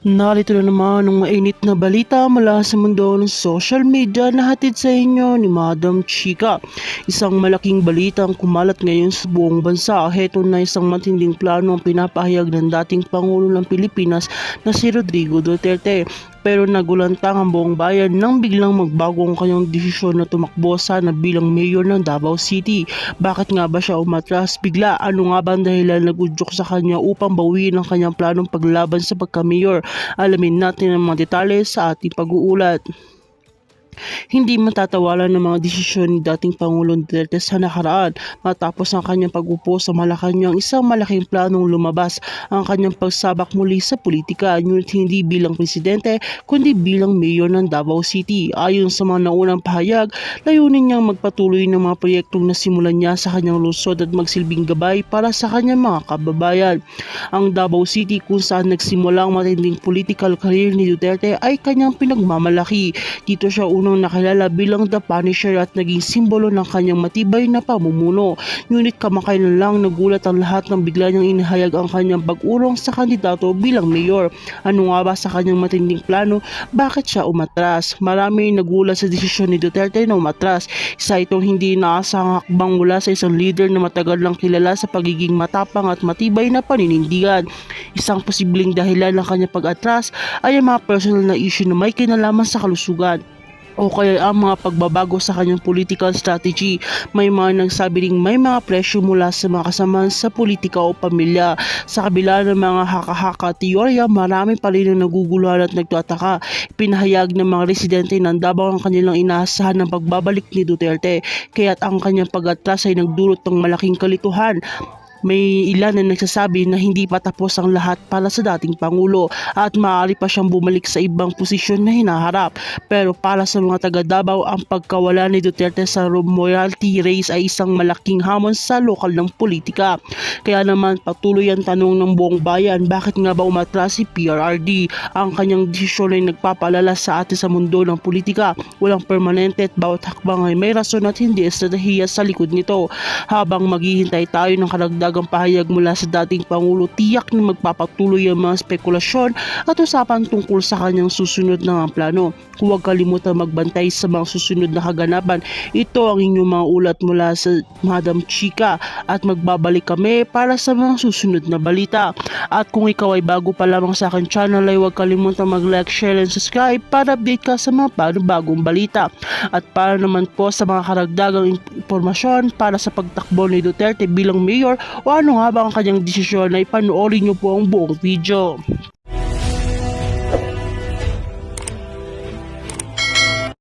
Narito na naman ang mainit na balita mula sa mundo ng social media na hatid sa inyo ni Madam Chika. Isang malaking balita ang kumalat ngayon sa buong bansa. Heto na isang matinding plano ang pinapahayag ng dating Pangulo ng Pilipinas na si Rodrigo Duterte. Pero nagulantang ang buong bayan nang biglang magbago ang kanyang desisyon na tumakbo sana bilang mayor ng Davao City. Bakit nga ba siya umatras bigla? Ano nga ba ang dahilan nagudyok sa kanya upang bawiin ang kanyang planong paglaban sa pagka-mayor? Alamin natin ang mga detalye sa ating pag-uulat. Hindi matatawalan ng mga desisyon ni dating Pangulong Duterte sa nakaraan matapos ang kanyang pag-upo sa Malacanang, isang malaking planong lumabas ang kanyang pagsabak muli sa politika, ngunit hindi bilang presidente kundi bilang mayor ng Davao City. Ayon sa mga naunang pahayag, layunin niyang magpatuloy ng mga proyektong nasimulan niya sa kanyang lungsod at magsilbing gabay para sa kanyang mga kababayan. Ang Davao City, kung saan nagsimula ang matinding political career ni Duterte, ay kanyang pinagmamalaki. Dito siya unang nakilala bilang The Punisher at naging simbolo ng kanyang matibay na pamumuno. Ngunit kamakailan lang nagulat ang lahat nang bigla niyang inihayag ang kanyang pag-urong sa kandidato bilang mayor. Ano nga ba sa kanyang matinding plano? Bakit siya umatras? Marami nagulat sa desisyon ni Duterte na umatras. Isa itong hindi inaasahang hakbang mula sa isang leader na matagal lang kilala sa pagiging matapang at matibay na paninindigan. Isang posibleng dahilan ng kanyang pag-atras ay ang mga personal na issue na may kinalaman sa kalusugan o kaya ang mga pagbabago sa kanyang political strategy. May mga nagsabi ring may mga presyo mula sa mga kasamahan sa politika o pamilya. Sa kabila ng mga haka-haka teorya, marami pa rin ang naguguluhan at nagtataka. Pinahayag ng mga residente ng Davao ang kanilang inaasahan ng pagbabalik ni Duterte, kaya't ang kanyang pag-atras ay nagdulot ng malaking kalituhan. May ilan na nagsasabi na hindi pa tapos ang lahat para sa dating Pangulo at maaari pa siyang bumalik sa ibang posisyon na hinaharap. Pero para sa mga taga Davao, ang pagkawala ni Duterte sa royalty race ay isang malaking hamon sa lokal ng politika. Kaya naman patuloy ang tanong ng buong bayan, bakit nga ba umatras si PRRD? Ang kanyang desisyon ay nagpapalala sa atin sa mundo ng politika. Walang permanente at bawat hakbang ay may rason at hindi estratehiya sa likod nito. Habang maghihintay tayo ng karagdagang pahayag mula sa dating Pangulo, tiyak na magpapatuloy ang mga spekulasyon at usapan tungkol sa kanyang susunod na plano. Huwag kalimutan magbantay sa mga susunod na kaganapan. Ito ang inyong mga ulat mula sa Madam Chika at magbabalik kami para sa mga susunod na balita. At kung ikaw ay bago pa lamang sa akin channel, ay huwag kalimutan mag-like, share and subscribe para update ka sa mga bagong balita. At para naman po sa mga karagdagang impormasyon para sa pagtakbo ni Duterte bilang mayor o ano nga ba ang kanyang desisyon, ay panoorin niyo po ang buong video.